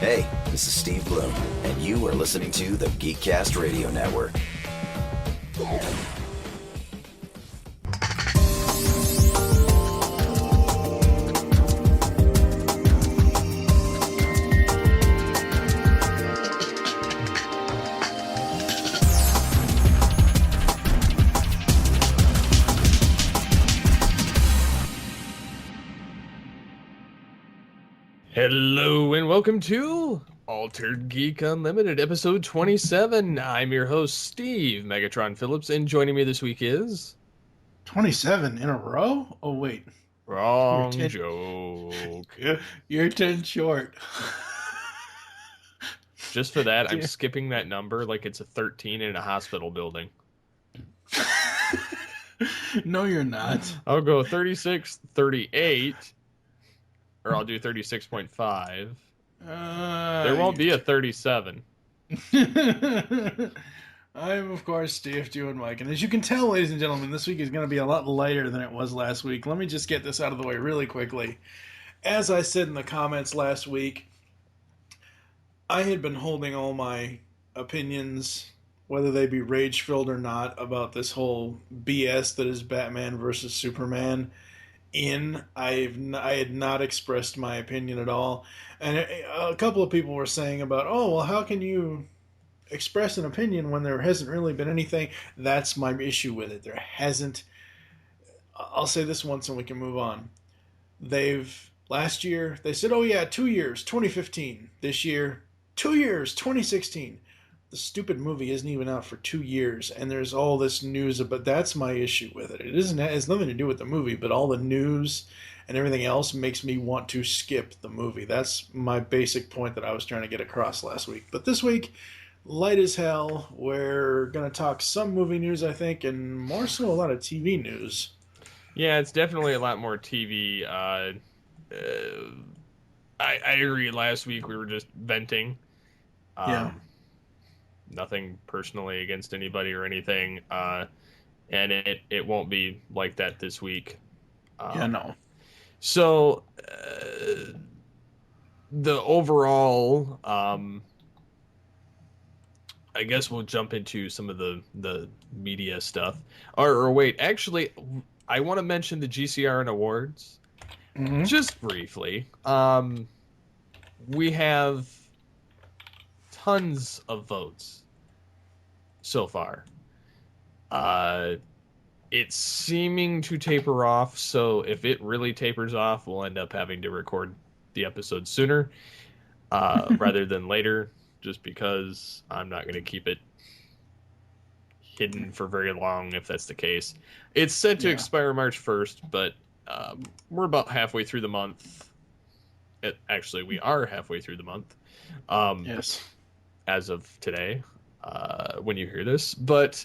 Hey, this is Steve Bloom, and you are listening to the Geekcast Radio Network. Hello and welcome to Altered Geek Unlimited, episode 27. I'm your host, Steve Megatron Phillips, and joining me this week is... 27 in a row? Oh, wait. Wrong joke. You're 10 short. Just for that, I'm skipping that number like it's a 13 in a hospital building. No, you're not. I'll go 36, 38... Or I'll do 36.5. There won't be a 37. I'm, of course, Steve, Joe, and Mike. And as you can tell, ladies and gentlemen, this week is going to be a lot lighter than it was last week. Let me just get this out of the way really quickly. As I said in the comments last week, I had been holding all my opinions, whether they be rage-filled or not, about this whole BS that is Batman versus Superman. I had not expressed my opinion at all, and a couple of people were saying about, oh, well, how can you express an opinion when there hasn't really been anything? That's my issue with it. There hasn't. I'll say this once and we can move on. Last year, they said, oh yeah, 2 years, 2015. This year, 2 years, 2016. The stupid movie isn't even out for 2 years, and there's all this news about. That's my issue with it. It has nothing to do with the movie, but all the news and everything else makes me want to skip the movie. That's my basic point that I was trying to get across last week. But this week, light as hell. We're going to talk some movie news, I think, and more so a lot of TV news. Yeah, it's definitely a lot more TV. I agree. Last week we were just venting. Yeah. Nothing personally against anybody or anything, and it won't be like that this week. No. So, the overall, I guess we'll jump into some of the media stuff. Or wait, actually, I want to mention the GCRN Awards, just briefly. We have tons of votes so far. It's seeming to taper off, so if it really tapers off, we'll end up having to record the episode sooner rather than later, just because I'm not going to keep it hidden for very long if that's the case. It's set to expire March 1st, but we're about halfway through the month. Actually, we are halfway through the month. Yes. As of today, when you hear this, but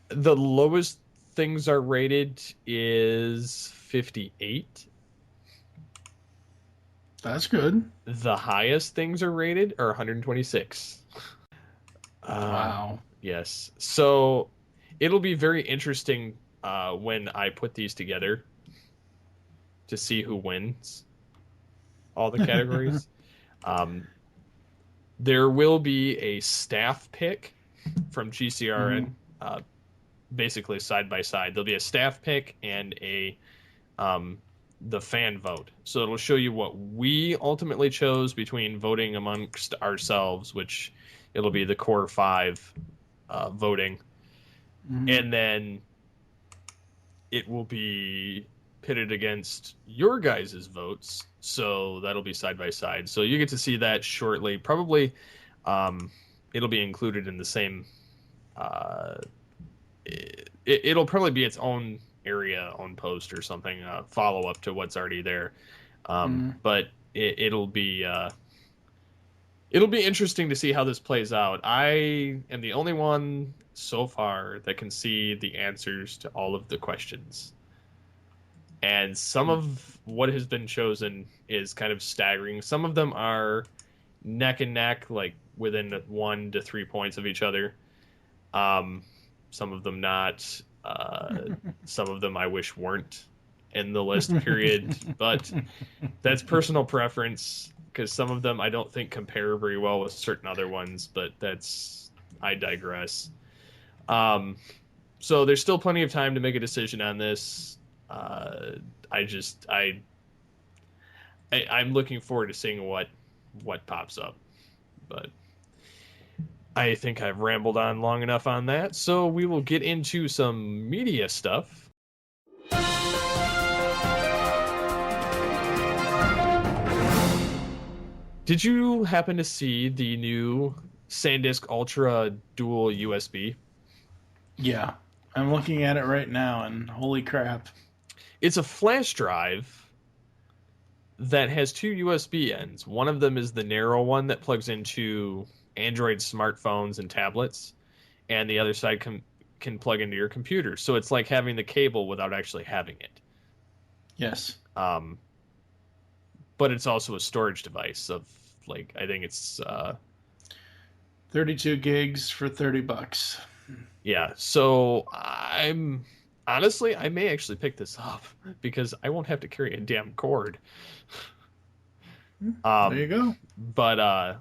the lowest things are rated is 58. That's good. The highest things are rated are 126. Wow. Yes. So it'll be very interesting when I put these together to see who wins all the categories. There will be a staff pick from GCRN, basically side by side. There'll be a staff pick and the fan vote. So it'll show you what we ultimately chose between voting amongst ourselves, which it'll be the core five voting. And then it will be pitted against your guys' votes. So that'll be side by side. So you get to see that shortly. Probably it'll be included in the same... it'll probably be its own area, own post or something, follow-up to what's already there. But it'll be interesting to see how this plays out. I am the only one so far that can see the answers to all of the questions. And some of what has been chosen is kind of staggering. Some of them are neck and neck, like within 1 to 3 points of each other. Some of them not. Some of them I wish weren't in the list, period. But that's personal preference. because some of them I don't think compare very well with certain other ones, but I digress. So there's still plenty of time to make a decision on this. I'm looking forward to seeing what pops up, but I think I've rambled on long enough on that, so we will get into some media stuff. Did you happen to see the new SanDisk Ultra dual USB? Yeah, I'm looking at it right now, and holy crap. It's a flash drive that has two USB ends. One of them is the narrow one that plugs into Android smartphones and tablets, and the other side can plug into your computer. So it's like having the cable without actually having it. Yes. But it's also a storage device of, like, I think it's 32 gigs for $30. Yeah. So I'm honestly, I may actually pick this up because I won't have to carry a damn cord. There you go. But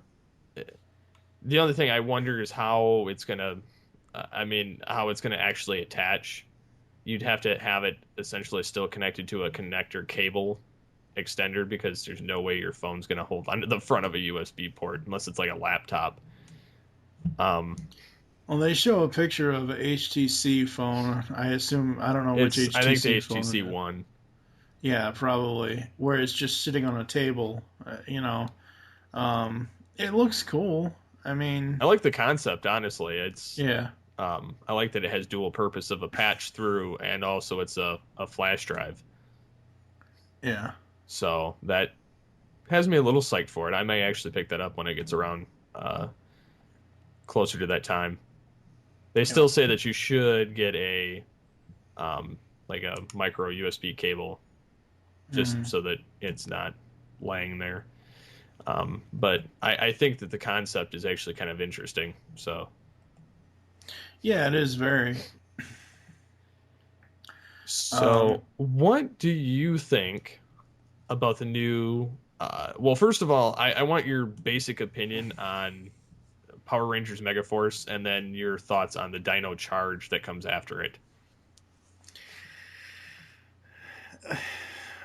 the other thing I wonder is how it's gonna actually attach. You'd have to have it essentially still connected to a connector cable extender, because there's no way your phone's gonna hold onto the front of a USB port unless it's like a laptop. Well, they show a picture of an HTC phone. I assume, I don't know which HTC phone. I think the HTC One. Yeah, probably. Where it's just sitting on a table, It looks cool. I mean, I like the concept, honestly. Yeah. I like that it has dual purpose of a patch through, and also it's a flash drive. Yeah. So that has me a little psyched for it. I may actually pick that up when it gets around closer to that time. They still say that you should get a like a micro USB cable, just so that it's not laying there. But I think that the concept is actually kind of interesting. So yeah, it is very. So what do you think about the new? Well, first of all, I want your basic opinion on Power Rangers Megaforce, and then your thoughts on the Dino Charge that comes after it.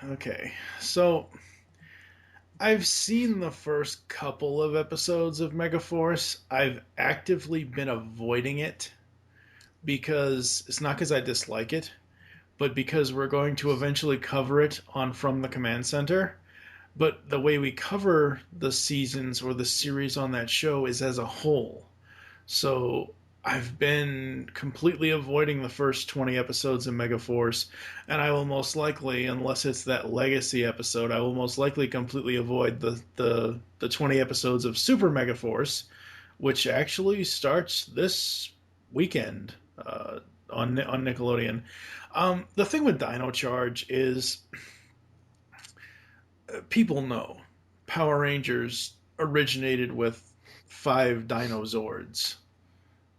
Okay, so I've seen the first couple of episodes of Megaforce. I've actively been avoiding it because it's not because I dislike it, but because we're going to eventually cover it on From the Command Center. But the way we cover the seasons or the series on that show is as a whole. So I've been completely avoiding the first 20 episodes of Megaforce, and I will most likely, unless it's that legacy episode, I will most likely completely avoid the 20 episodes of Super Megaforce, which actually starts this weekend on Nickelodeon. The thing with Dino Charge is, people know Power Rangers originated with 5 Dinozords,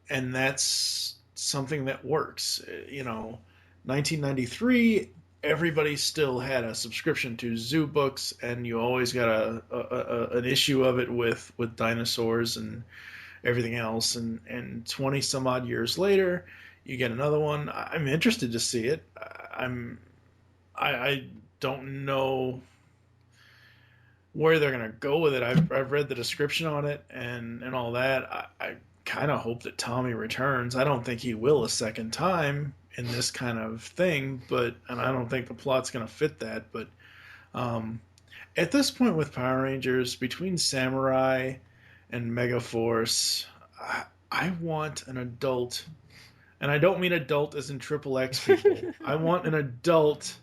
and that's something that works. 1993, everybody still had a subscription to Zoo Books, and you always got an issue of it with dinosaurs and everything else. And 20 some odd years later, you get another one. I'm interested to see it. I don't know where they're going to go with it. I've read the description on it and all that. I kind of hope that Tommy returns. I don't think he will a second time in this kind of thing, and I don't think the plot's going to fit that. But at this point with Power Rangers, between Samurai and Megaforce, I want an adult, and I don't mean adult as in XXX people. I want adult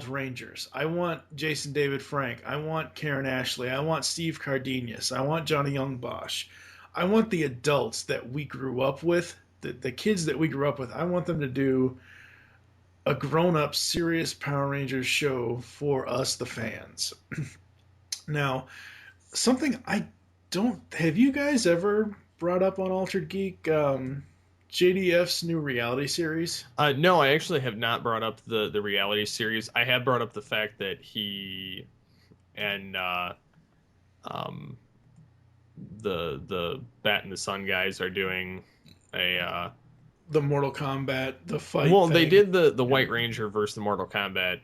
Rangers. I want Jason David Frank. I want Karen Ashley. I want Steve Cardenas. I want Johnny Young Bosch. I want the adults that we grew up with, the kids that we grew up with. I want them to do a grown-up, serious Power Rangers show for us, the fans. Now, something I don't... Have you guys ever brought up on Altered Geek JDF's new reality series? No, I actually have not brought up the reality series. I have brought up the fact that he and the Bat and the Sun guys are doing a The Mortal Kombat, the fight well, they thing. did the White Ranger versus the Mortal Kombat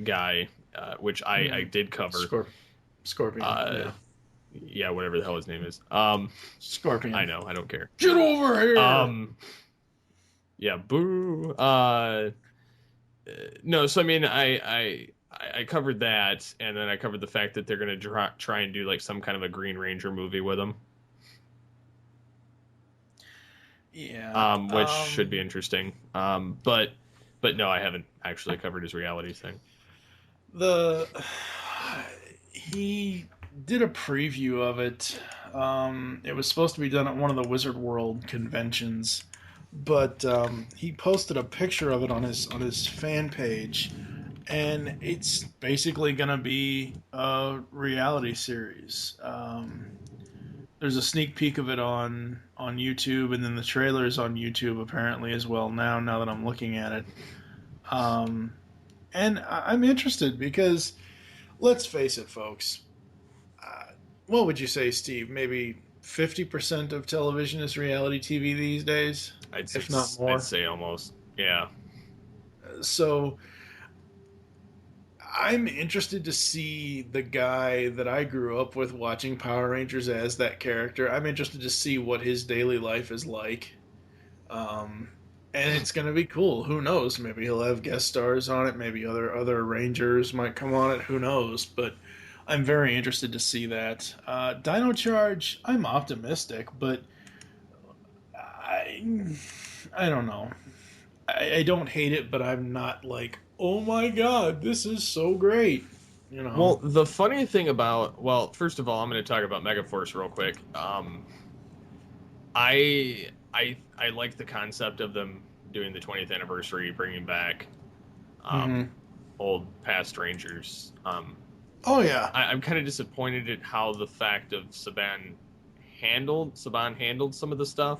guy, which I did cover. Scorpion. Uh, yeah, whatever the hell his name is. Scorpion. I know, I don't care. Get over here. Yeah, boo. No, so I mean, I covered that, and then I covered the fact that they're gonna try and do like some kind of a Green Ranger movie with him. Yeah. Which should be interesting. But no, I haven't actually covered his reality thing. He did a preview of it. It was supposed to be done at one of the Wizard World conventions, but he posted a picture of it on his fan page, and it's basically gonna be a reality series. There's a sneak peek of it on YouTube, and then the trailer is on YouTube apparently as well. Now that I'm looking at it, and I'm interested because, let's face it, folks. What would you say, Steve? Maybe 50% of television is reality TV these days, if not more. I'd say almost, yeah. So I'm interested to see the guy that I grew up with watching Power Rangers as that character. I'm interested to see what his daily life is like. And it's going to be cool. Who knows? Maybe he'll have guest stars on it. Maybe other Rangers might come on it. Who knows? But I'm very interested to see that. Dino Charge, I'm optimistic, but I don't know. I don't hate it, but I'm not like, oh my god, this is so great. You know. Well, the funny thing about, well, first of all, I'm going to talk about Megaforce real quick. I like the concept of them doing the 20th anniversary, bringing back old past Rangers. Oh yeah, I'm kind of disappointed at how the fact of Saban handled some of the stuff.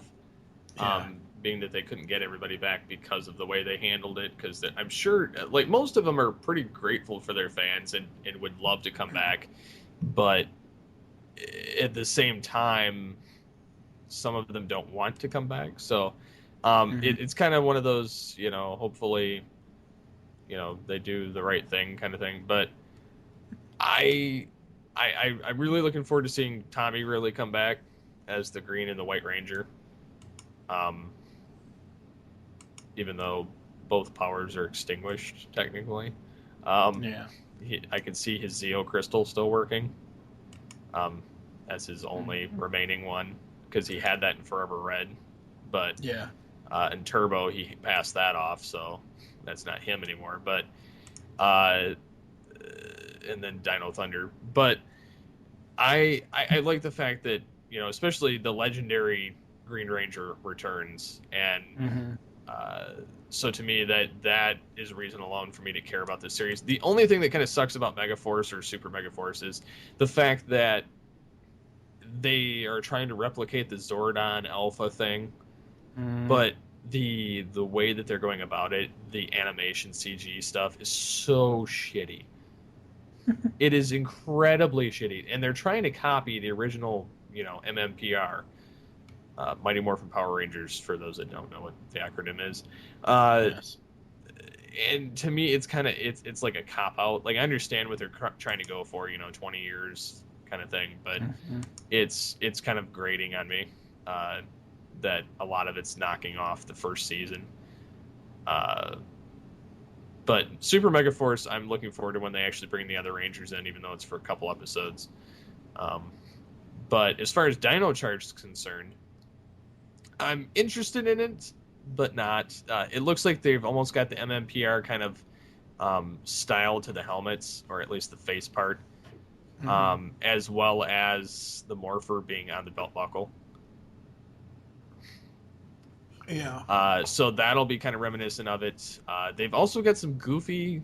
Yeah. Being that they couldn't get everybody back because of the way they handled it, because I'm sure like most of them are pretty grateful for their fans and would love to come back, but at the same time some of them don't want to come back. So it's kind of one of those, you know, hopefully, you know, they do the right thing kind of thing. But I'm really looking forward to seeing Tommy really come back as the Green and the White Ranger. Even though both powers are extinguished technically. Yeah. I can see his Zeo crystal still working as his only remaining one, because he had that in Forever Red, but Yeah. in Turbo he passed that off, so that's not him anymore. But and then Dino Thunder. But I like the fact that, you know, especially the legendary Green Ranger returns, and so to me that is a reason alone for me to care about this series. The only thing that kind of sucks about Megaforce or Super Megaforce is the fact that they are trying to replicate the Zordon Alpha thing, but the way that they're going about it, the animation CG stuff is so shitty. It is incredibly shitty, and they're trying to copy the original, you know, MMPR. Mighty Morphin Power Rangers, for those that don't know what the acronym is. Yes. And to me, it's kind of it's like a cop out. Like, I understand what they're trying to go for, you know, 20 years kind of thing, but it's kind of grating on me that a lot of it's knocking off the first season. But Super Megaforce, I'm looking forward to when they actually bring the other Rangers in, even though it's for a couple episodes. But as far as Dino Charge is concerned, I'm interested in it, but not. It looks like they've almost got the MMPR kind of style to the helmets, or at least the face part, as well as the Morpher being on the belt buckle. Yeah. So that'll be kind of reminiscent of it. They've also got some goofy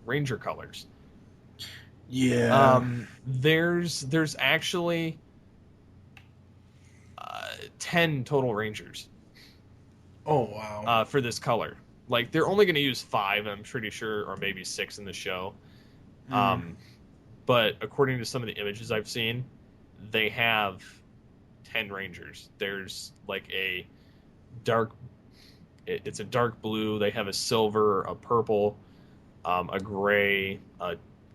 Ranger colors. Yeah. There's actually 10 total Rangers. Oh wow. For this color. Like, they're only going to use 5, I'm pretty sure, or maybe 6 in the show. but according to some of the images I've seen, they have 10 Rangers. There's like a dark, it's a dark blue. They have a silver, a purple, a gray,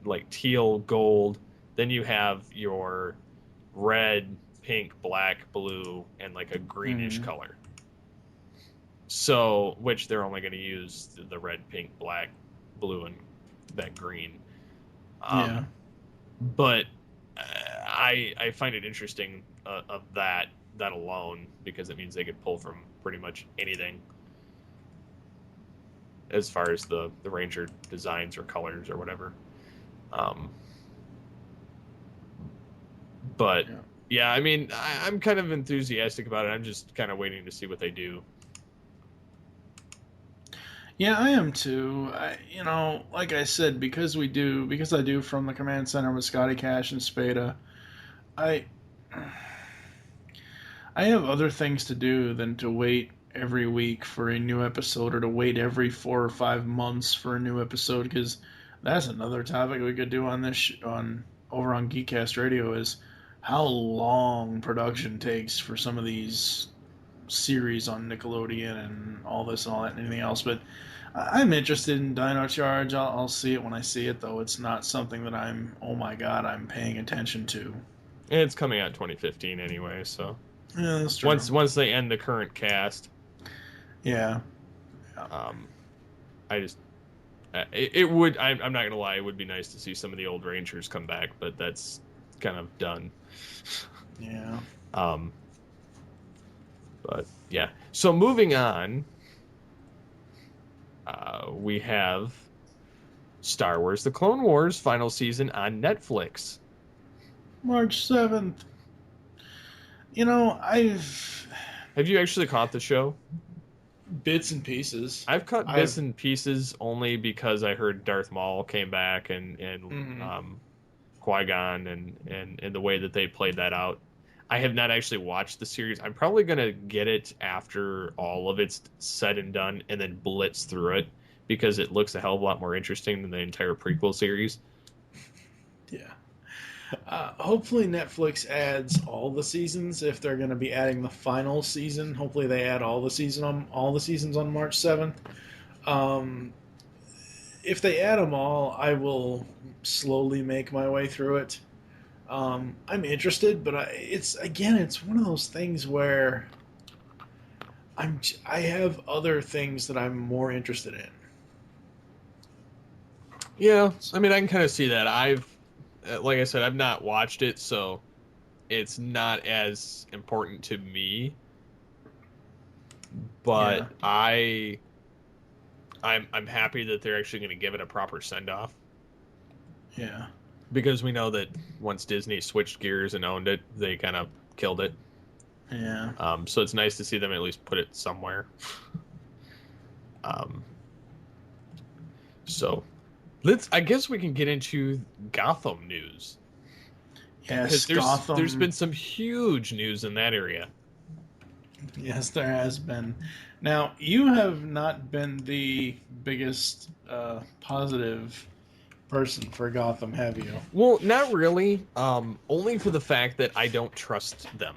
like teal, gold. Then you have your red, pink, black, blue, and like a greenish color. So, which they're only going to use the red, pink, black, blue, and that green. Yeah. But I find it interesting of that alone, because it means they could pull from pretty much anything as far as the Ranger designs or colors or whatever. But yeah, I mean, I'm kind of enthusiastic about it. I'm just kind of waiting to see what they do. Yeah, I am too. Like I said, because I do From the Command Center with Scotty Cash and Spada, I have other things to do than to wait every week for a new episode, or to wait every 4 or 5 months for a new episode, because that's another topic we could do on this over on Geekcast Radio, is how long production takes for some of these series on Nickelodeon and all this and all that and anything else. But I'm interested in Dino Charge. I'll see it when I see it, though. It's not something that I'm paying attention to. And it's coming out 2015 anyway, so yeah, that's true. Once they end the current cast, yeah. I just it would. I'm not gonna lie. It would be nice to see some of the old Rangers come back, but that's kind of done. Yeah. But yeah. So moving on, we have Star Wars: The Clone Wars final season on Netflix. March 7th. Have you actually caught the show? Bits and pieces. I've caught bits and pieces only because I heard Darth Maul came back and Qui-Gon and the way that they played that out. I have not actually watched the series. I'm probably going to get it after all of it's said and done and then blitz through it, because it looks a hell of a lot more interesting than the entire prequel series. Yeah. Hopefully Netflix adds all the seasons. If they're going to be adding the final season, hopefully they add all the seasons on March 7th. If they add them all, I will slowly make my way through it. I'm interested, but it's one of those things where I have other things that I'm more interested in. Yeah, I mean, I can kind of see that. Like I said, I've not watched it, so it's not as important to me. But yeah. I'm happy that they're actually going to give it a proper send-off. Yeah. Because we know that once Disney switched gears and owned it, they kind of killed it. Yeah. So it's nice to see them at least put it somewhere. So I guess we can get into Gotham news. Yes, Gotham. There's been some huge news in that area. Yes, there has been. Now, you have not been the biggest positive person for Gotham, have you? Well, not really. Only for the fact that I don't trust them.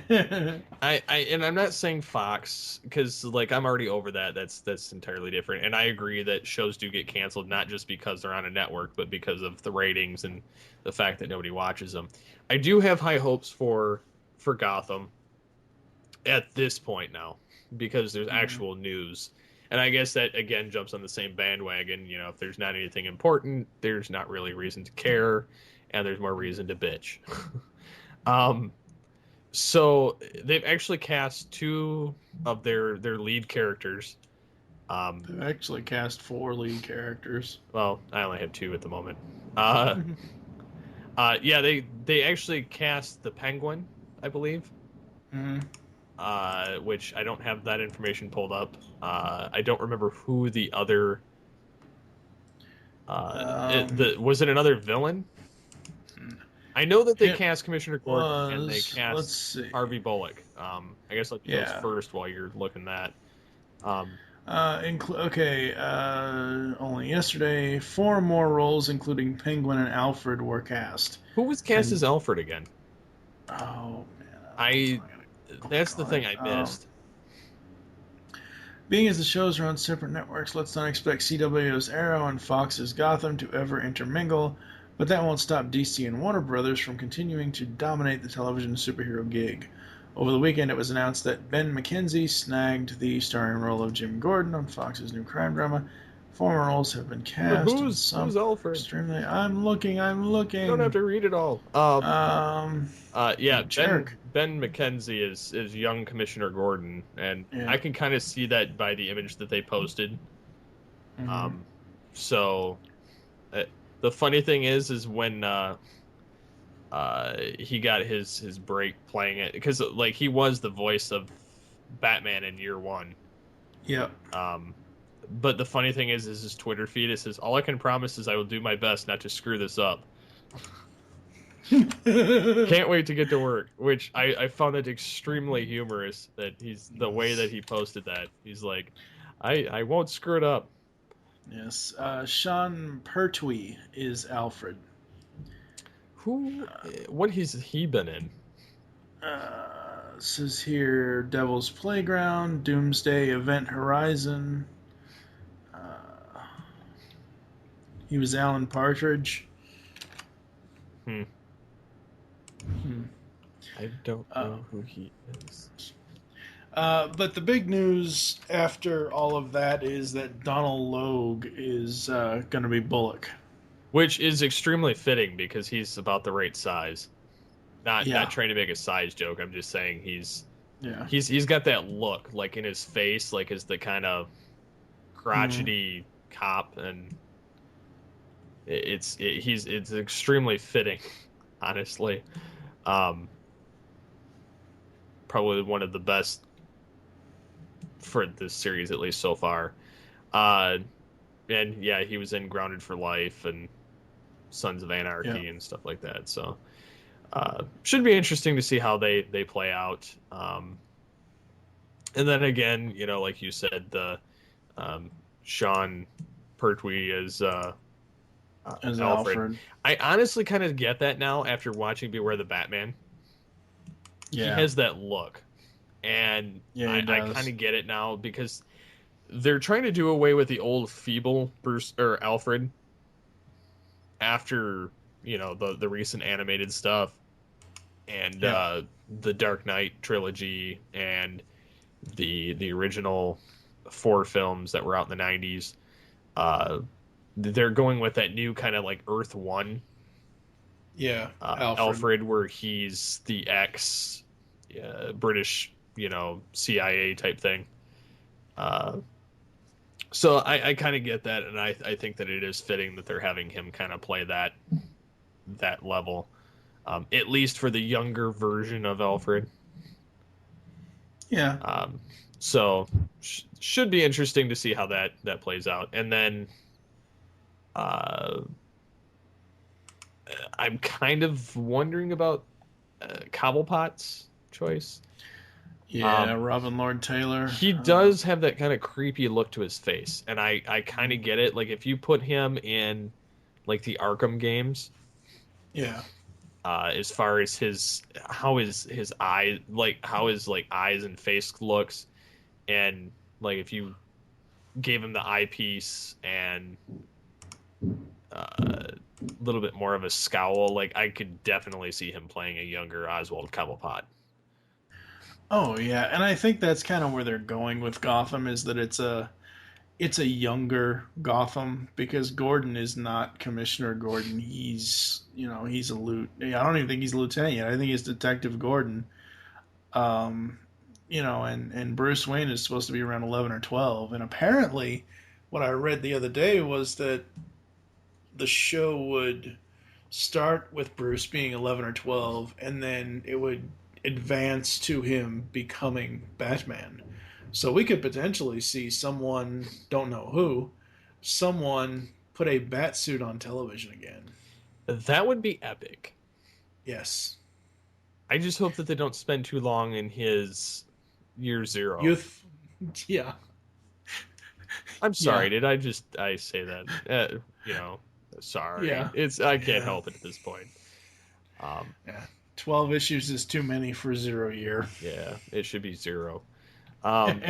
And I'm not saying Fox, because like I'm already over that. That's entirely different. And I agree that shows do get canceled, not just because they're on a network, but because of the ratings and the fact that nobody watches them. I do have high hopes for Gotham at this point now, because there's actual news. And I guess that again jumps on the same bandwagon. You know, if there's not anything important, there's not really reason to care, and there's more reason to bitch. So they've actually cast 2 of their lead characters. They've actually cast 4 lead characters. Well, I only have 2 at the moment. Yeah, they actually cast the Penguin, I believe. Which I don't have that information pulled up. I don't remember who the other. Was it another villain? I know that they cast Commissioner Gordon and they cast Harvey Bullock. I guess let's go first while you're looking that. Only yesterday, 4 more roles, including Penguin and Alfred, were cast. Who was cast And as Alfred again? oh man, I I gotta that's click the on thing it. I missed. Being as the shows are on separate networks, let's not expect CW's Arrow and Fox's Gotham to ever intermingle, but that won't stop DC and Warner Brothers from continuing to dominate the television superhero gig. Over the weekend, it was announced that Ben McKenzie snagged the starring role of Jim Gordon on Fox's new crime drama. Former roles have been But cast, and who's some Alfred? extremely. I'm looking. You don't have to read it all. Um, Yeah, Jerk. Ben McKenzie is young Commissioner Gordon, and Yeah. I can kind of see that by the image that they posted. Mhm. So uh, the funny thing is when he got his break playing it, because like he was the voice of Batman in year one. Yep. But the funny thing is his Twitter feed, it says, "All I can promise is I will do my best not to screw this up. Can't wait to get to work." Which I found it extremely humorous that he's the way that he posted that. He's like, I won't screw it up. Yes. Sean Pertwee is Alfred. Who? What has he been in? Says here Devil's Playground, Doomsday, Event Horizon. Uh, he was Alan Partridge. Hmm. Hmm. I don't Uh, know who he is. but the big news after all of that is that Donald Logue is going to be Bullock. Which is extremely fitting because he's about the right size. Not Yeah. trying to make a size joke. I'm just saying Yeah. he's got that look like in his face, like as the kind of crotchety cop, and it's extremely fitting, honestly. Um, Probably one of the best for this series, at least so far. Uh, and yeah, he was in Grounded for Life and Sons of Yeah. Anarchy and stuff like that. So should be interesting to see how they play out. And then again, like you said, the Sean Pertwee as As Alfred. Alfred. I honestly kind of get that now after watching Beware the Batman. He Yeah. has that look, and Yeah, he I does. kind of get it now because they're trying to do away with the old feeble Bruce or Alfred after the recent animated stuff and Yeah. The Dark Knight trilogy and the original 4 films that were out in the 90s. They're going with that new kind of like Earth One. Yeah. Alfred, where he's the ex British, CIA type thing. So I kind of get that, and I think that it is fitting that they're having him kind of play that level, at least for the younger version of Alfred. Yeah. So should be interesting to see how that plays out, and then I'm kind of wondering about Cobblepot's choice. Yeah, Robin Lord Taylor. He does have that kind of creepy look to his face, and I kind of get it. Like if you put him in like the Arkham games, Yeah. as far as how his eye, like how his like eyes and face looks, and like if you gave him the eyepiece and a little bit more of a scowl, like I could definitely see him playing a younger Oswald Cobblepot. Oh yeah, and I think that's kind of where they're going with Gotham is that it's a younger Gotham because Gordon is not Commissioner Gordon. He's a I don't even think he's a lieutenant yet. I think he's Detective Gordon. And Bruce Wayne is supposed to be around 11 or 12, and apparently what I read the other day was that the show would start with Bruce being 11 or 12 and then it would advance to him becoming Batman. So we could potentially see someone, don't know who, someone put a bat suit on television again. That would be epic. Yes. I just hope that they don't spend too long in his year 0. Youth. Yeah. I'm sorry. Yeah. Did I say that? Sorry. Yeah. I can't Yeah. help it at this point. Um, Yeah. 12 issues is too many for 0 year. yeah, it should be 0. Um,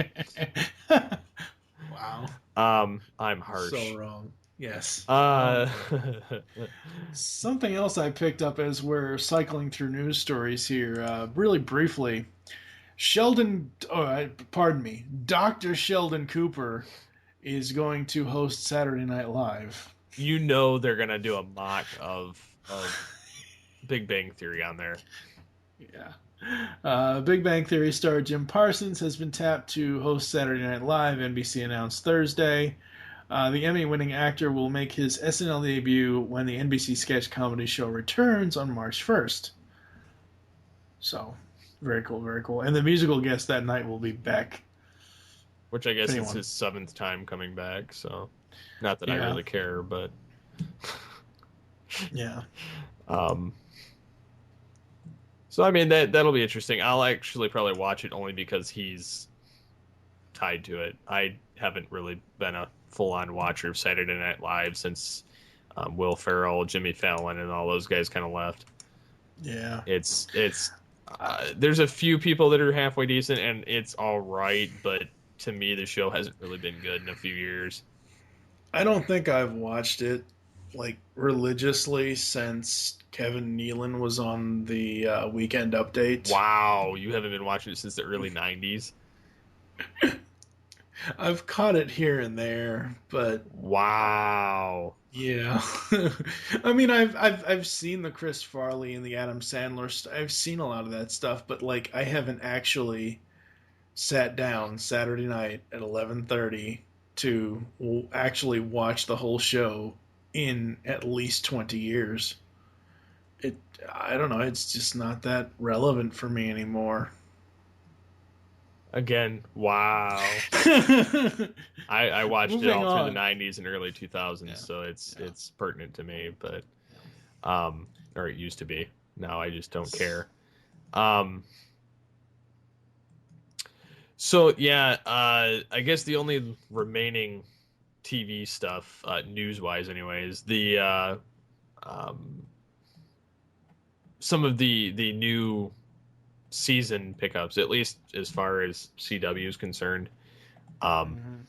Wow. I'm So harsh. wrong. Yes. Uh, Something else I picked up as we're cycling through news stories here, really briefly. Pardon me, Dr. Sheldon Cooper is going to host Saturday Night Live. they're gonna do a mock of Big Bang Theory on there. Yeah. Big Bang Theory star Jim Parsons has been tapped to host Saturday Night Live, NBC announced Thursday. The Emmy-winning actor will make his SNL debut when the NBC sketch comedy show returns on March 1st. So, very cool, very cool. And the musical guest that night will be Beck. Which I guess is Anyone. his 7th time coming back, so not that I Yeah. really care, but Yeah. So I mean that'll be interesting. I'll actually probably watch it only because he's tied to it. I haven't really been a full-on watcher of Saturday Night Live since Will Ferrell, Jimmy Fallon, and all those guys kind of left. Yeah. It's there's a few people that are halfway decent, and it's all right, but to me the show hasn't really been good in a few years. I don't think I've watched it like religiously since Kevin Nealon was on the Weekend Update. Wow, you haven't been watching it since the early '90s. I've caught it here and there, but Wow. yeah. I mean, I've seen the Chris Farley and the Adam Sandler. I've seen a lot of that stuff, but like I haven't actually sat down Saturday night at 11:30 to actually watch the whole show in at least 20 years. It I don't know, it's just not that relevant for me anymore. Again, wow. I watched it Moving all through the on. '90s and early 2000s, Yeah. so it's Yeah. it's pertinent to me. But or it used to be. Now I just don't care. Um, so yeah, I guess the only remaining TV stuff, news-wise, anyways, the um, some of the new season pickups, at least as far as CW is concerned. Um, Mhm.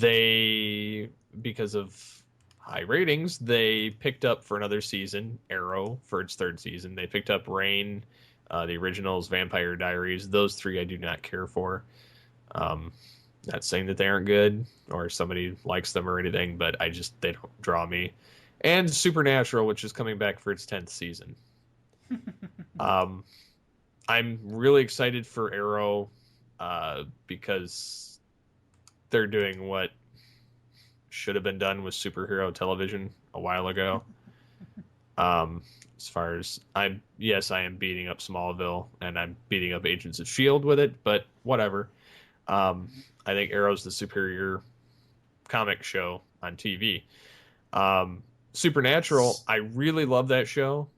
they, because of high ratings, they picked up for another season Arrow for its 3rd season. They picked up Rain, the originals, Vampire Diaries. Those 3 I do not care for. Not saying that they aren't good or somebody likes them or anything, but they don't draw me. And Supernatural, which is coming back for its 10th season. Um, I'm really excited for Arrow because they're doing what should have been done with superhero television a while ago. As far as I am beating up Smallville and I'm beating up Agents of S.H.I.E.L.D. with it, but whatever. I think Arrow's the superior comic show on TV. Supernatural, I really love that show,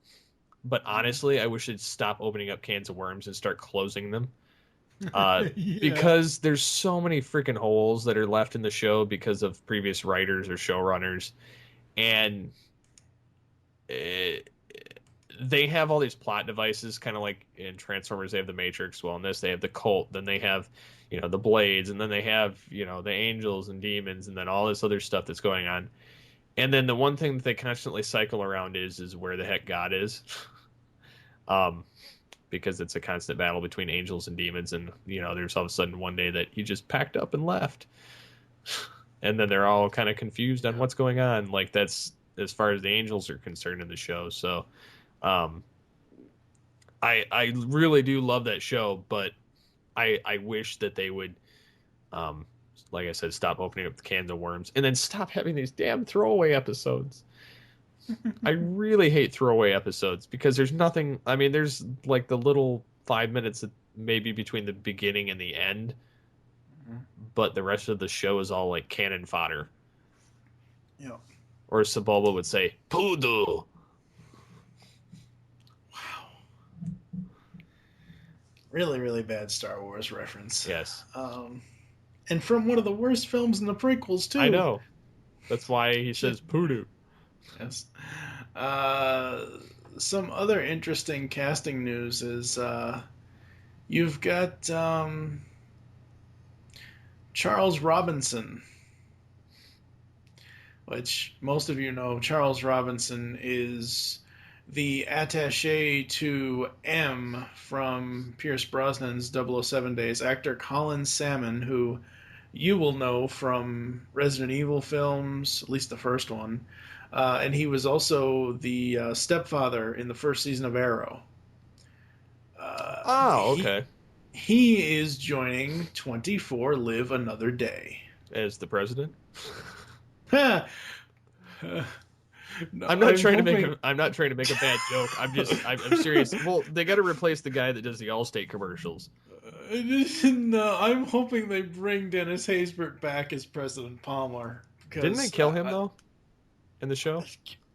but honestly, I wish they'd stop opening up cans of worms and start closing them. Yeah. Because there's so many freaking holes that are left in the show because of previous writers or showrunners, and they have all these plot devices, kind of like in Transformers. They have the Matrix. Well, in this, they have the Cult. Then they have, the Blades, and then they have, the Angels and Demons, and then all this other stuff that's going on. And then the one thing that they constantly cycle around is where the heck God is. Because it's a constant battle between angels and demons, and there's all of a sudden one day that he just packed up and left, and then they're all kind of confused on what's going on. Like, that's as far as the angels are concerned in the show. So I really do love that show, but I wish that they would, like I said, stop opening up the cans of worms and then stop having these damn throwaway episodes. I really hate throwaway episodes because there's nothing. I mean, there's like the little 5 minutes maybe between the beginning and the end, but the rest of the show is all like cannon fodder. Yeah. Or as Sebulba would say, poodle. Wow. Really, really bad Star Wars reference. Yes. And from one of the worst films in the prequels, too. I know. That's why he says poodoo. Yes. Some other interesting casting news is you've got Charles Robinson, which most of you know. Charles Robinson is the attaché to M from Pierce Brosnan's 007 days, actor Colin Salmon, who you will know from Resident Evil films, at least the first one. And he was also the stepfather in the first season of Arrow. Oh, okay. He is joining 24 Live Another Day. As the president? No, I'm not trying to make a bad joke. I'm serious. Well, they got to replace the guy that does the Allstate commercials. No, I'm hoping they bring Dennis Haysbert back as President Palmer. Didn't they kill him though? In the show?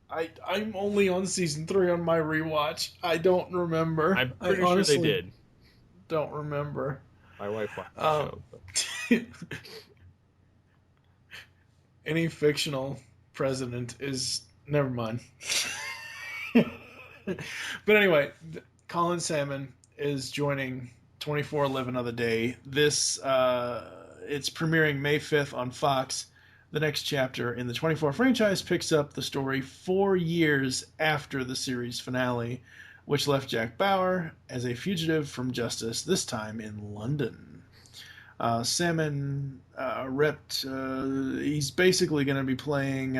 I'm only on season 3 on my rewatch. I don't remember. I'm pretty sure they did. Don't remember. My wife watched the show. Any fictional president is never mind. But anyway, Colin Salmon is joining 24 Live Another Day. This it's premiering May 5th on Fox. The next chapter in the 24 franchise picks up the story 4 years after the series finale, which left Jack Bauer as a fugitive from justice, this time in London. Salmon he's basically going to be playing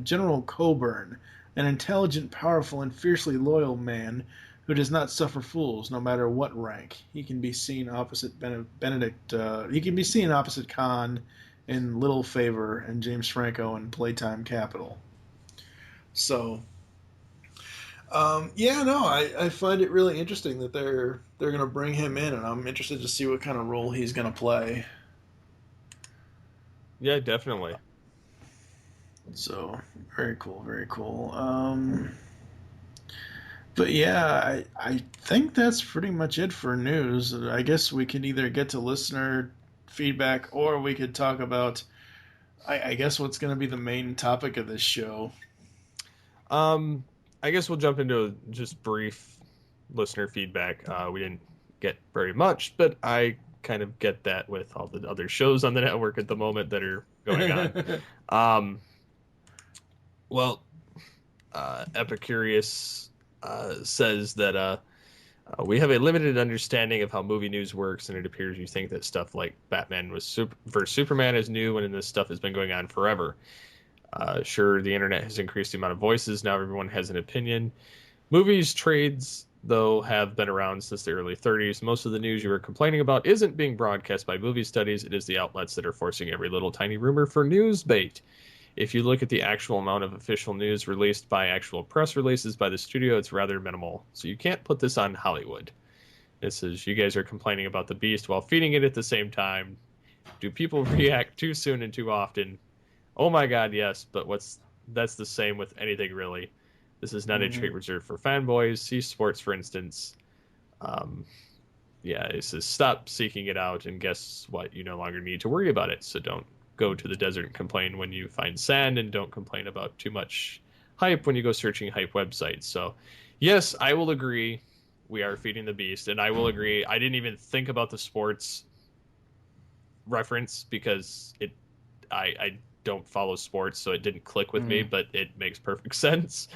General Coburn, an intelligent, powerful, and fiercely loyal man who does not suffer fools, no matter what rank. He can be seen opposite He can be seen opposite Khan in Little Favor and James Franco in Playtime Capital. So, I find it really interesting that they're going to bring him in, and I'm interested to see what kind of role he's going to play. Yeah, definitely. So, very cool, very cool. But yeah, I think that's pretty much it for news. I guess we could either get to listener feedback or we could talk about, I guess, what's going to be the main topic of this show. I guess we'll jump into just brief listener feedback. We didn't get very much, but I kind of get that with all the other shows on the network at the moment that are going on. Epicurious says that we have a limited understanding of how movie news works, and it appears you think that stuff like Batman versus Superman is new, and this stuff has been going on forever. Sure, the internet has increased the amount of voices. Now everyone has an opinion. Movies trades, though, have been around since the early 30s. Most of the news you are complaining about isn't being broadcast by movie studies. It is the outlets that are forcing every little tiny rumor for news bait. If you look at the actual amount of official news released by actual press releases by the studio, it's rather minimal. So you can't put this on Hollywood. This is, you guys are complaining about the beast while feeding it at the same time. Do people react too soon and too often? Oh my god, yes, but that's the same with anything really. This is not a treat reserved for fanboys. See sports, for instance. It says stop seeking it out, and guess what? You no longer need to worry about it. So don't go to the desert and complain when you find sand, and don't complain about too much hype when you go searching hype websites. So, yes, I will agree. We are feeding the beast, and I will agree. I didn't even think about the sports reference because I don't follow sports, so it didn't click with me, but it makes perfect sense.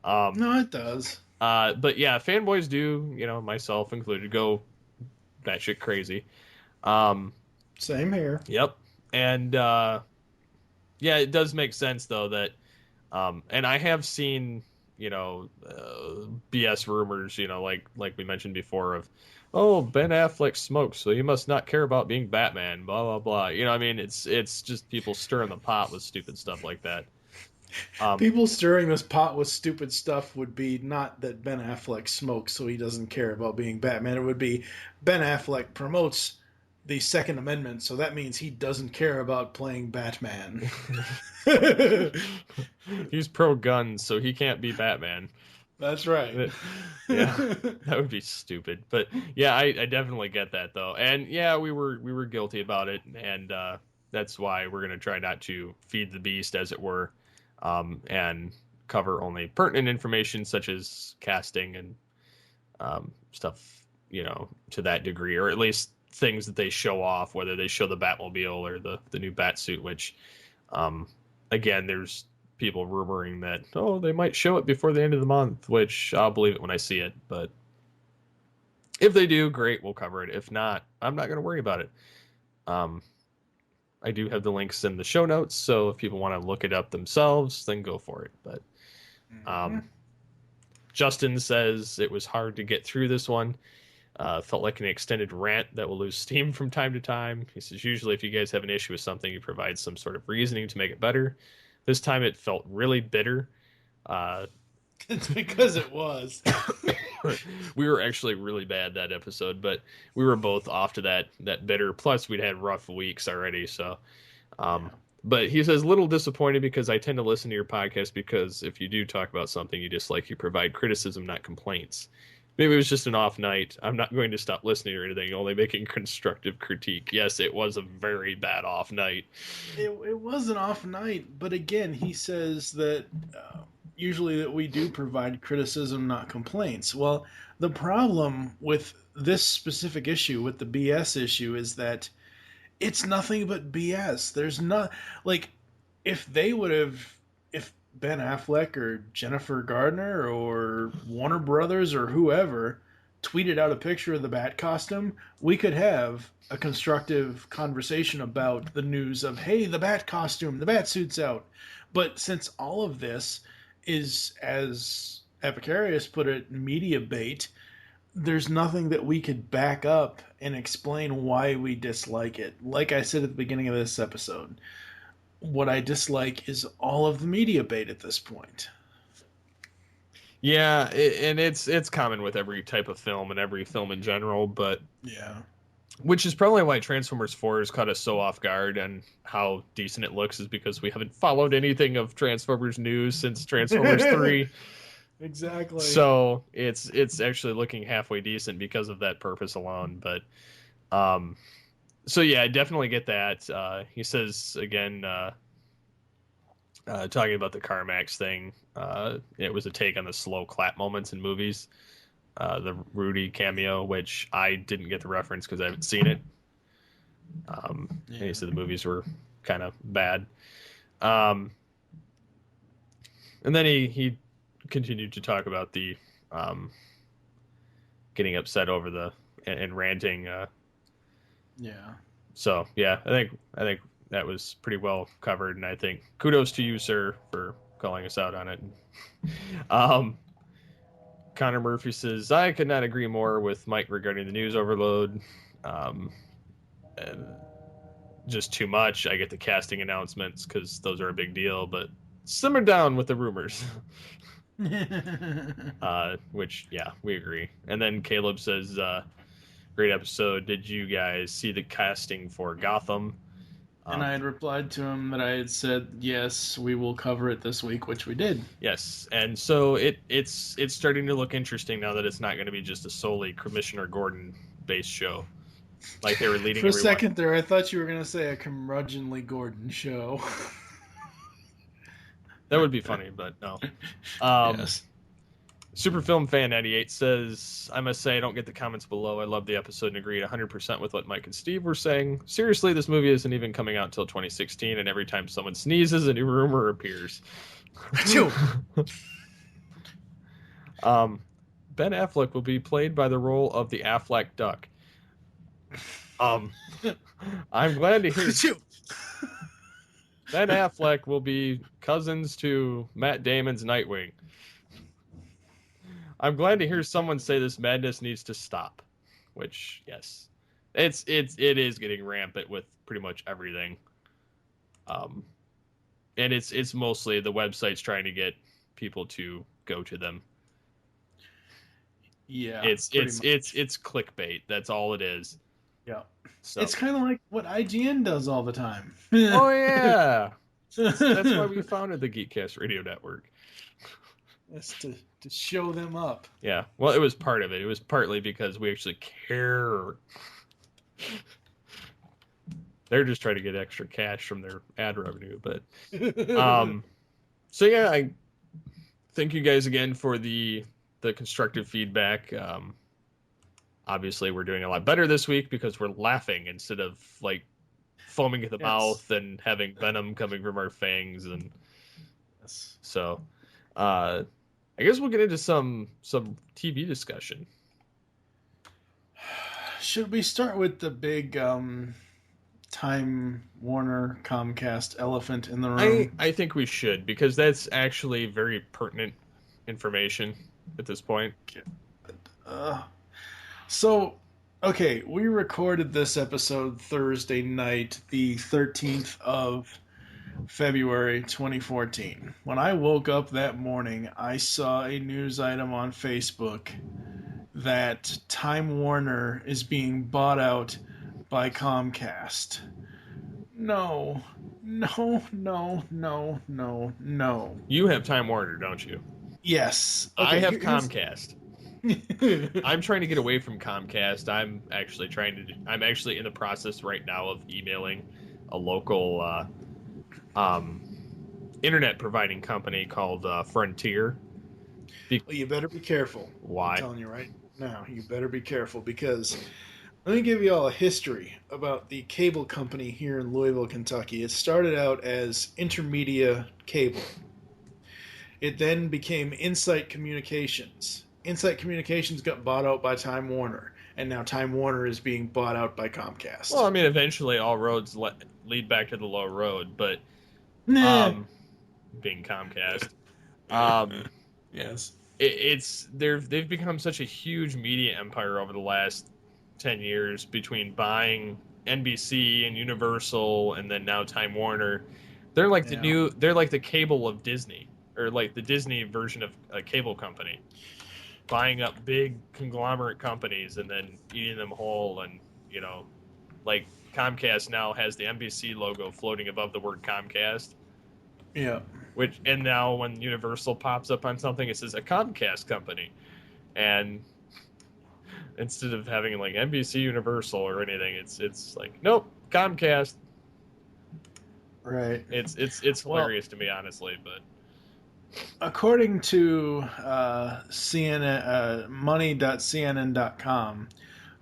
No, it does. But yeah, fanboys do, myself included, go batshit crazy. Same here. Yep. And it does make sense though that, and I have seen, BS rumors, like we mentioned before of, oh, Ben Affleck smokes, so he must not care about being Batman, blah, blah, blah. It's just people stirring the pot with stupid stuff like that. People stirring this pot with stupid stuff would be not that Ben Affleck smokes, so he doesn't care about being Batman. It would be Ben Affleck promotes the Second Amendment, so that means he doesn't care about playing Batman. He's pro-gun, so he can't be Batman. That's right. Yeah, that would be stupid. But yeah, I definitely get that though. And yeah, we were guilty about it, and that's why we're gonna try not to feed the beast, as it were, and cover only pertinent information such as casting and stuff, to that degree, or at least things that they show off, whether they show the Batmobile or the new Batsuit, which, again, there's people rumoring that, they might show it before the end of the month, which I'll believe it when I see it. But if they do, great, we'll cover it. If not, I'm not going to worry about it. I do have the links in the show notes, so if people want to look it up themselves, then go for it. But Justin says it was hard to get through this one. Felt like an extended rant that will lose steam from time to time. He says, usually if you guys have an issue with something, you provide some sort of reasoning to make it better. This time it felt really bitter. It's because it was. We were actually really bad that episode, but we were both off to that bitter. Plus, we'd had rough weeks already. So, but he says, little disappointed because I tend to listen to your podcast because if you do talk about something you dislike, you provide criticism, not complaints. Maybe it was just an off night. I'm not going to stop listening or anything, only making constructive critique. Yes, it was a very bad off night. It was an off night, but again, he says that usually that we do provide criticism, not complaints. Well, the problem with this specific issue, with the BS issue, is that it's nothing but BS. There's not, like, if Ben Affleck or Jennifer Gardner or Warner Brothers or whoever tweeted out a picture of the Bat costume, we could have a constructive conversation about the news of, hey, the Bat costume, the Bat suit's out. But since all of this is, as Epicarius put it, media bait, there's nothing that we could back up and explain why we dislike it. Like I said at the beginning of this episode, what I dislike is all of the media bait at this point. Yeah, and it's common with every type of film and every film in general, but yeah, which is probably why Transformers 4 has caught us so off guard and how decent it looks is because we haven't followed anything of Transformers news since Transformers 3. Exactly. So it's actually looking halfway decent because of that purpose alone. But so yeah, I definitely get that. He says again, talking about the CarMax thing, it was a take on the slow clap moments in movies. The Rudy cameo, which I didn't get the reference because I haven't seen it. And he said the movies were kind of bad. And then he continued to talk about the getting upset over and ranting. Yeah. So yeah, I think that was pretty well covered, and I think kudos to you, sir, for calling us out on it. Connor Murphy says, I could not agree more with Mike regarding the news overload. And just too much. I get the casting announcements because those are a big deal, but simmer down with the rumors. Which, yeah, we agree. And then Caleb says, great episode. Did you guys see the casting for Gotham? And I had replied to him that I had said, yes, we will cover it this week, which we did. Yes, and so it's starting to look interesting now that it's not going to be just a solely Commissioner Gordon-based show. Like they were leading For a everyone. second there, I thought you were going to say a curmudgeonly Gordon show. That would be funny, but no. Yes. Superfilm Fan 98 says, I must say I don't get the comments below. I love the episode and agreed 100% with what Mike and Steve were saying. Seriously, this movie isn't even coming out until 2016, and every time someone sneezes, a new rumor appears. Ben Affleck will be played by the role of the Affleck Duck. I'm glad to hear Ben Affleck will be cousins to Matt Damon's Nightwing. I'm glad to hear someone say this madness needs to stop. Which, yes, it is getting rampant with pretty much everything. And it's mostly the websites trying to get people to go to them. Yeah, it's clickbait. That's all it is. Yeah, so. It's kind of like what IGN does all the time. Oh yeah, that's why we founded the Geekcast Radio Network. That's to to show them up. Yeah. Well, it was part of it. It was partly because we actually care. They're just trying to get extra cash from their ad revenue. But so yeah, I thank you guys again for the constructive feedback. Obviously, we're doing a lot better this week because we're laughing instead of like foaming at the mouth and having venom coming from our fangs. And so, I guess we'll get into some TV discussion. Should we start with the big Time Warner Comcast elephant in the room? I think we should, because that's actually very pertinent information at this point. So, okay, we recorded this episode Thursday night, the 13th of February 2014. When I woke up that morning, I saw a news item on Facebook that Time Warner is being bought out by Comcast. No. You have Time Warner, don't you? Yes. Okay, I have Comcast. I'm trying to get away from Comcast. I'm actually in the process right now of emailing a local internet providing company called Frontier. Well, you better be careful. Why? I'm telling you right now, you better be careful, because let me give you all a history about the cable company here in Louisville, Kentucky. It started out as Intermedia Cable. It then became Insight Communications. Insight Communications got bought out by Time Warner, and now Time Warner is being bought out by Comcast. Well, I mean, eventually all roads lead back to the low road, but being Comcast, yes, they've become such a huge media empire over the last 10 years between buying NBC and Universal, and then now Time Warner. They're like they're like the cable of Disney, or like the Disney version of a cable company, buying up big conglomerate companies and then eating them whole. And like Comcast now has the NBC logo floating above the word Comcast. Yeah. And now when Universal pops up on something, it says a Comcast company, and instead of having like NBC Universal or anything, it's like, nope, Comcast. Right. It's hilarious to me, honestly, but according to CNN, money.cnn.com,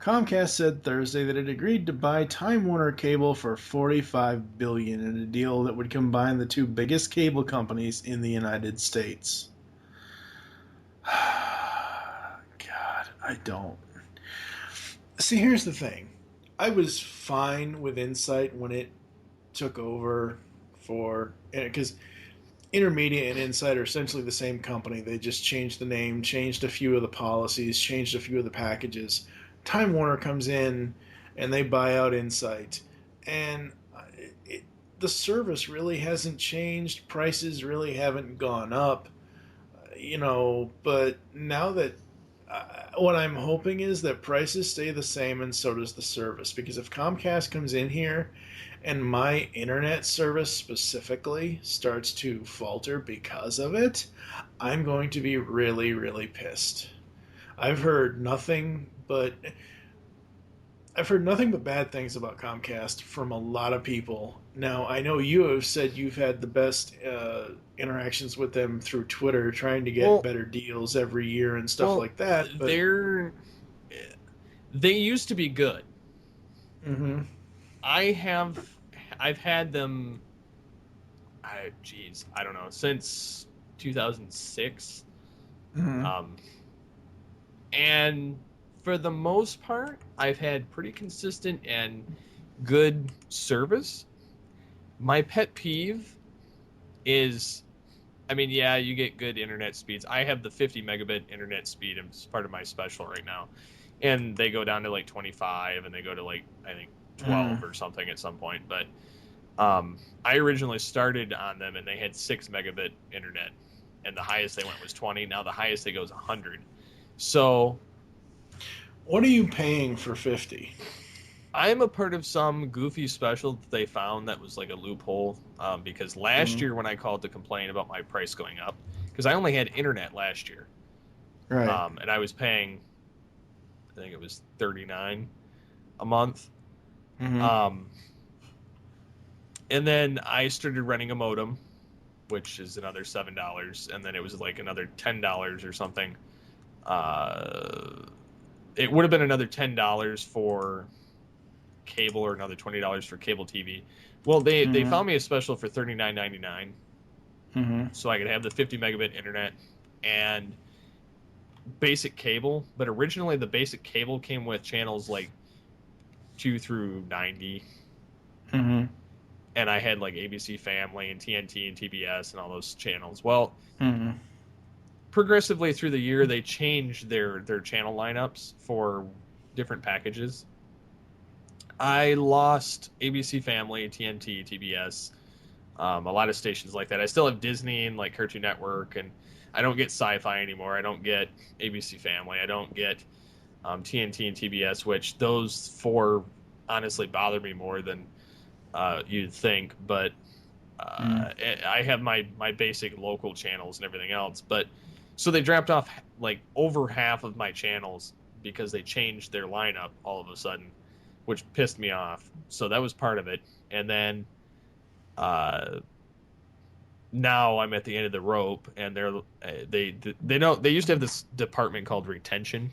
Comcast said Thursday that it agreed to buy Time Warner Cable for $45 billion in a deal that would combine the two biggest cable companies in the United States. God, I don't. See, here's the thing. I was fine with Insight when it took over because Intermedia and Insight are essentially the same company. They just changed the name, changed a few of the policies, changed a few of the packages. Time Warner comes in and they buy out Insight, and the service really hasn't changed. Prices really haven't gone up, but now that what I'm hoping is that prices stay the same, and so does the service, because if Comcast comes in here and my internet service specifically starts to falter because of it, I'm going to be really, really pissed. I've heard nothing but bad things about Comcast from a lot of people. Now, I know you have said you've had the best interactions with them through Twitter, trying to get better deals every year and stuff like that. But they used to be good. Mm-hmm. I've had them. I don't know, since 2006. Mm-hmm. And for the most part, I've had pretty consistent and good service. My pet peeve is, you get good internet speeds. I have the 50 megabit internet speed as part of my special right now. And they go down to like 25, and they go to like, I think, 12 or something at some point. But I originally started on them, and they had 6 megabit internet. And the highest they went was 20. Now the highest they go is 100. So, what are you paying for 50? I am a part of some goofy special that they found that was like a loophole, because last year when I called to complain about my price going up, because I only had internet last year, Right. And I was paying, I think it was $39 a month. Mm-hmm. And then I started renting a modem, which is another $7, and then it was like another $10 or something. It would have been another $10 for cable or another $20 for cable TV. Well, they Mm-hmm. found me a special for $39.99, Mm-hmm. so I could have the 50 megabit internet and basic cable. But originally, the basic cable came with channels like 2 through 90, Mm-hmm. and I had like ABC Family and TNT and TBS and all those channels. Well, Mm-hmm. progressively through the year, they changed their channel lineups for different packages. I lost ABC Family, TNT, TBS, a lot of stations like that. I still have Disney and like Cartoon Network, and I don't get Sci-Fi anymore. I don't get ABC Family. I don't get TNT and TBS, which those four honestly bother me more than you'd think. But I have my basic local channels and everything else. But so they dropped off like over half of my channels because they changed their lineup all of a sudden, which pissed me off. So that was part of it. And then uh, now I'm at the end of the rope, and they know they used to have this department called retention,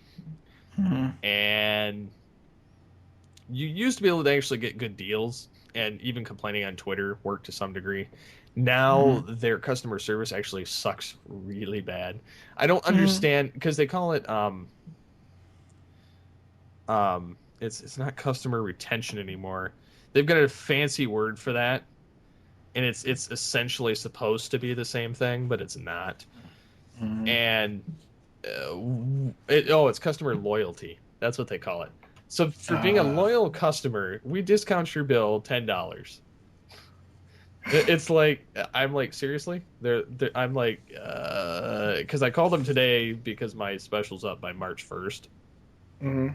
Mm-hmm. and you used to be able to actually get good deals, and even complaining on Twitter worked to some degree. Now Mm-hmm. their customer service actually sucks really bad. I don't Mm-hmm. understand because they call it it's not customer retention anymore. They've got a fancy word for that, and it's essentially supposed to be the same thing, but it's not. Mm-hmm. And it's customer loyalty. That's what they call it. So for being a Uh, loyal customer, we discount your bill $10. It's like I'm like seriously, I'm like because I called them today because my special's up by March 1st, mm-hmm.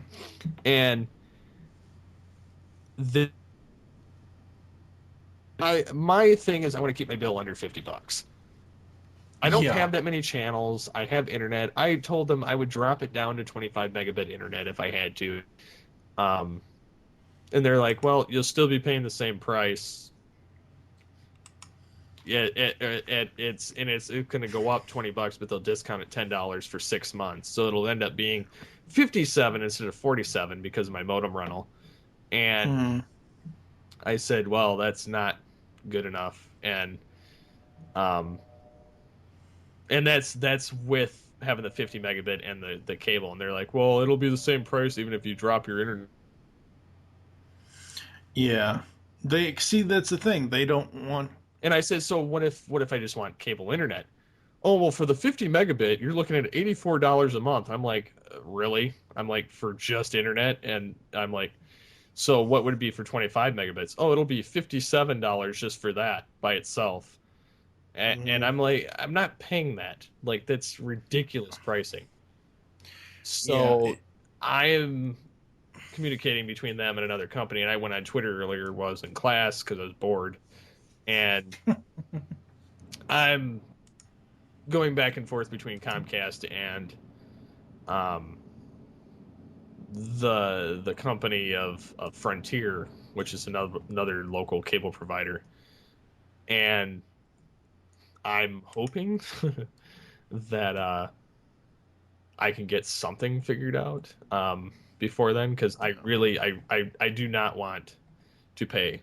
and the I my thing is I want to keep my bill under $50. I don't Yeah. have that many channels. I have internet. I told them I would drop it down to 25 megabit internet if I had to. Um, and they're like, "Well, you'll still be paying the same price. Yeah, it's going to go up $20, but they'll discount it $10 for 6 months, so it'll end up being 57 instead of 47 because of my modem rental." And Mm-hmm. I said, "Well, that's not good enough." Um, and that's with having the 50 megabit and the cable, and they're like, "Well, it'll be the same price even if you drop your internet." Yeah. They see that's the thing. They don't want. And I said, "So what if I just want cable internet?" "Oh, well, for the 50 megabit, you're looking at $84 a month." I'm like, "Really?" I'm like, "For just internet?" And I'm like, "So what would it be for 25 megabits?" "Oh, it'll be $57 just for that by itself." And Mm-hmm. I'm like, "I'm not paying that. Like, that's ridiculous pricing." Yeah. So I am communicating between them and another company, and I went on Twitter earlier, was in class because I was bored, and I'm going back and forth between Comcast and um, the company of Frontier, which is another local cable provider, and I'm hoping that I can get something figured out before then, because I really I do not want to pay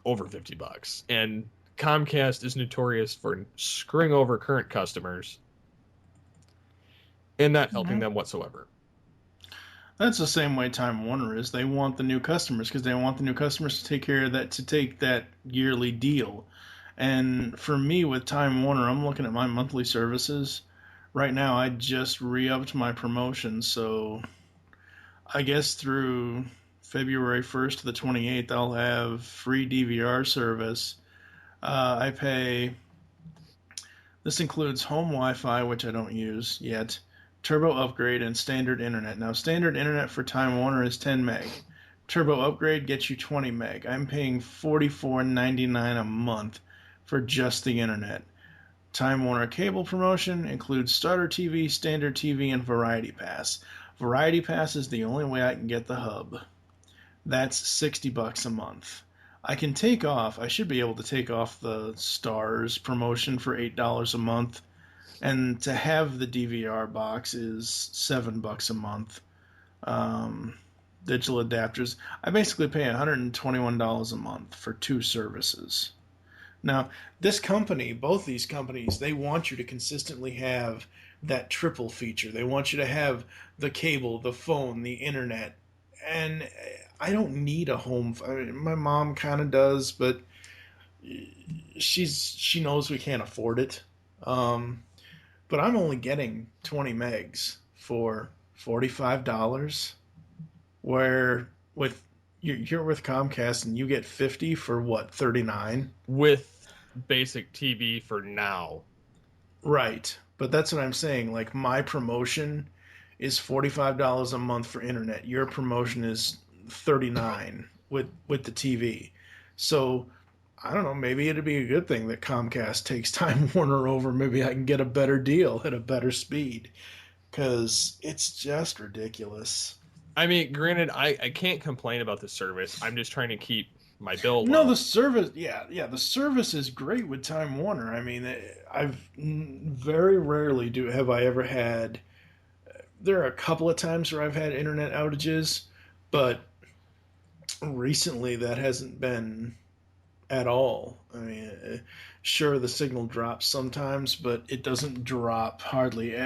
over $50. And Comcast is notorious for screwing over current customers and not helping Mm-hmm. them whatsoever. That's the same way Time Warner is. They want the new customers because they want the new customers to take care of that, to take that yearly deal. And for me with Time Warner, I'm looking at my monthly services. Right now, I just re-upped my promotion, so I guess through February 1st to the 28th, I'll have free DVR service. I pay. This includes home Wi-Fi, which I don't use yet, Turbo Upgrade, and Standard Internet. Now, Standard Internet for Time Warner is 10 meg. Turbo Upgrade gets you 20 meg. I'm paying $44.99 a month for just the internet. Time Warner cable promotion includes starter TV, standard TV, and Variety Pass. Variety Pass is the only way I can get the hub. That's $60 a month. I should be able to take off the Stars promotion for $8 a month. And to have the DVR box is $7 a month. Digital adapters. I basically pay $121 a month for 2 services. Now, both these companies, they want you to consistently have that triple feature. They want you to have the cable, the phone, the internet. And I don't need a home. My mom kind of does, but she knows we can't afford it. But I'm only getting 20 megs for $45, where you're with Comcast and you get 50 for what, 39? With basic TV for now. Right. But that's what I'm saying. Like, my promotion is $45 a month for internet. Your promotion is $39 with the TV. So I don't know, maybe it'd be a good thing that Comcast takes Time Warner over. Maybe I can get a better deal at a better speed, because it's just ridiculous. I mean, granted, I can't complain about the service. I'm just trying to keep my bill low. No, the service, the service is great with Time Warner. I mean, I've very rarely have I ever had. There are a couple of times where I've had internet outages, but recently that hasn't been at all. I mean, sure, the signal drops sometimes, but it doesn't drop hardly.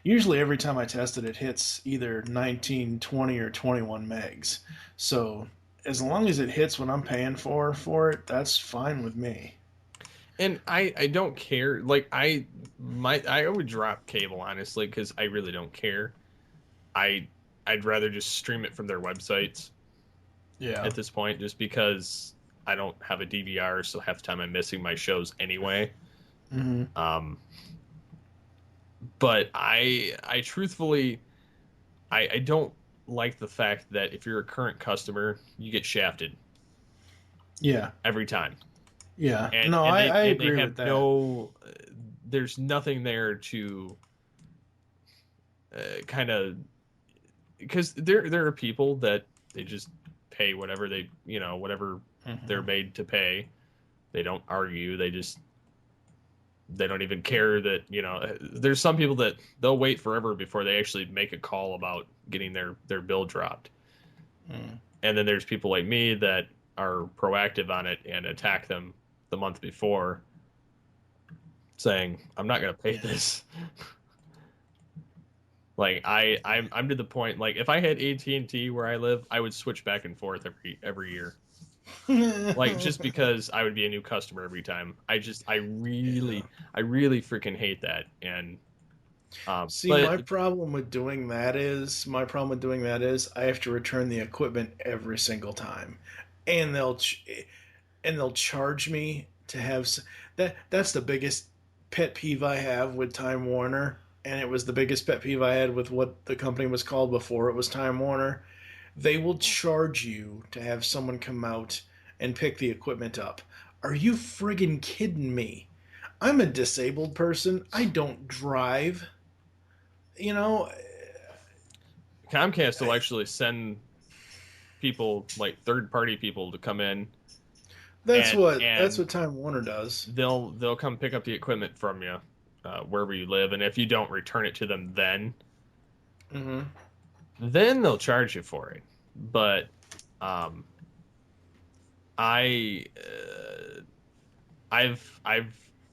Usually every time I test it, it hits either 19, 20, or 21 megs. So as long as it hits what I'm paying for it, that's fine with me. And I don't care. Like, I would drop cable, honestly, because I really don't care. I'd rather just stream it from their websites. Yeah. At this point, just because I don't have a DVR, so half the time I'm missing my shows anyway. Mm-hmm. But I truthfully, I don't like the fact that if you're a current customer, you get shafted. Yeah. Every time. Yeah. I agree with that. There's nothing there to kind of, because there are people that they just pay whatever whatever they're made to pay. They don't argue. They don't even care that, there's some people that they'll wait forever before they actually make a call about getting their bill dropped. And then there's people like me that are proactive on it and attack them the month before, saying, I'm not going to pay this. Like, I'm to the point, like, if I had AT&T where I live, I would switch back and forth every year. Like, just because I would be a new customer every time. I really freaking hate that. And my problem with doing that is I have to return the equipment every single time, and they'll charge me to have that. That's the biggest pet peeve I have with Time Warner. And it was the biggest pet peeve I had with what the company was called before it was Time Warner. They will charge you to have someone come out and pick the equipment up. Are you friggin' kidding me? I'm a disabled person. I don't drive. Comcast will actually send people, like third-party people, to come in. That's what Time Warner does. They'll come pick up the equipment from you. Wherever you live, and if you don't return it to them then they'll charge you for it. But I've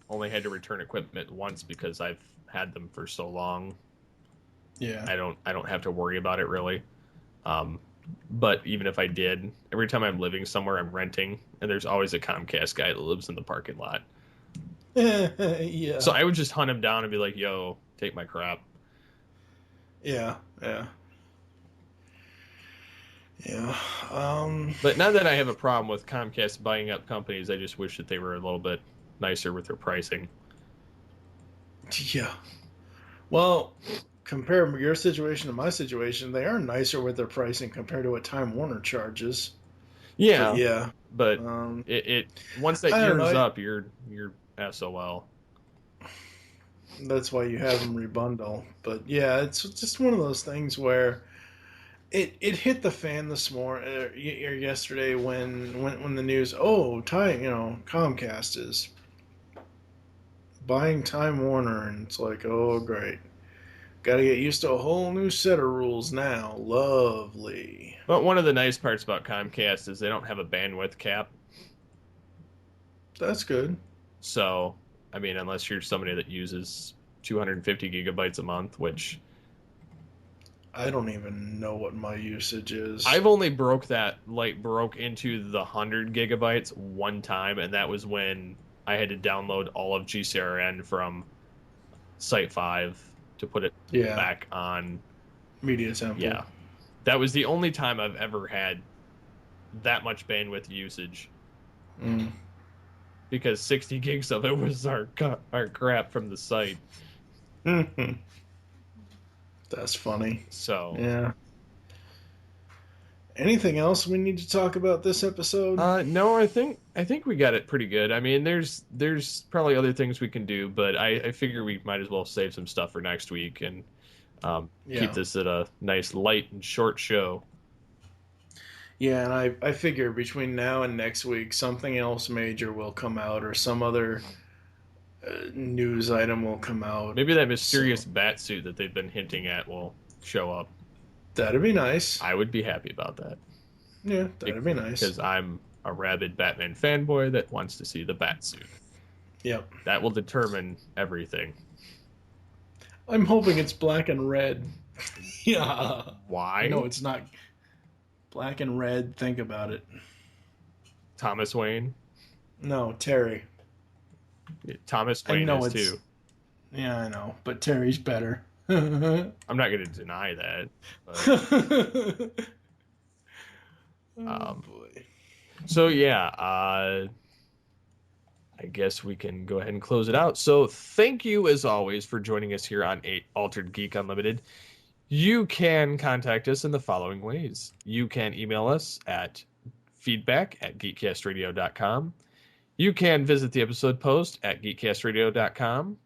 only had to return equipment once because I've had them for so long. Yeah, I don't have to worry about it really. But even if I did, every time I'm living somewhere, I'm renting, and there's always a Comcast guy that lives in the parking lot. Yeah. So I would just hunt him down and be like, yo, take my crap. Yeah. But now that I have a problem with Comcast buying up companies, I just wish that they were a little bit nicer with their pricing. Yeah. Well, compare your situation to my situation, they are nicer with their pricing compared to what Time Warner charges. Yeah. But it once that year's up, you're SOL. That's why you have them rebundle. But yeah, it's just one of those things where it hit the fan this morning or yesterday when the news, Comcast is buying Time Warner, and it's like, oh great, got to get used to a whole new set of rules now. Lovely. But one of the nice parts about Comcast is they don't have a bandwidth cap. That's good. So, I mean, unless you're somebody that uses 250 gigabytes a month, which I don't even know what my usage is. I've only broke into the 100 gigabytes one time, and that was when I had to download all of GCRN from Site 5 to put it back on Media Temple. Yeah. That was the only time I've ever had that much bandwidth usage. Because 60 gigs of it was our crap from the site. That's funny. So yeah. Anything else we need to talk about this episode? No, I think we got it pretty good. I mean, there's probably other things we can do, but I figure we might as well save some stuff for next week and keep this at a nice light and short show. Yeah, and I figure between now and next week, something else major will come out, or some other news item will come out. Maybe that mysterious bat suit that they've been hinting at will show up. That'd be nice. I would be happy about that. Yeah, that'd be nice. Because I'm a rabid Batman fanboy that wants to see the bat suit. Yep. That will determine everything. I'm hoping it's black and red. Yeah. Why? No, it's not. Black and red, think about it. Thomas Wayne? No, Terry. Thomas Wayne is too. Yeah, I know, but Terry's better. I'm not going to deny that. Boy. So yeah, I guess we can go ahead and close it out. So thank you as always for joining us here on Altered Geek Unlimited. You can contact us in the following ways. You can email us at feedback@geekcastradio.com. You can visit the episode post at geekcastradio.com.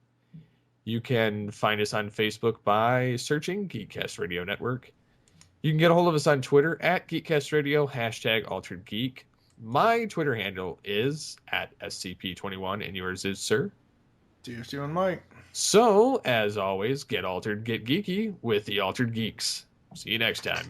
You can find us on Facebook by searching Geekcast Radio Network. You can get a hold of us on Twitter at Geekcast Radio, #AlteredGeek. My Twitter handle is at SCP21, and yours is, sir? DFT and Mike. So, as always, get altered, get geeky with the Altered Geeks. See you next time.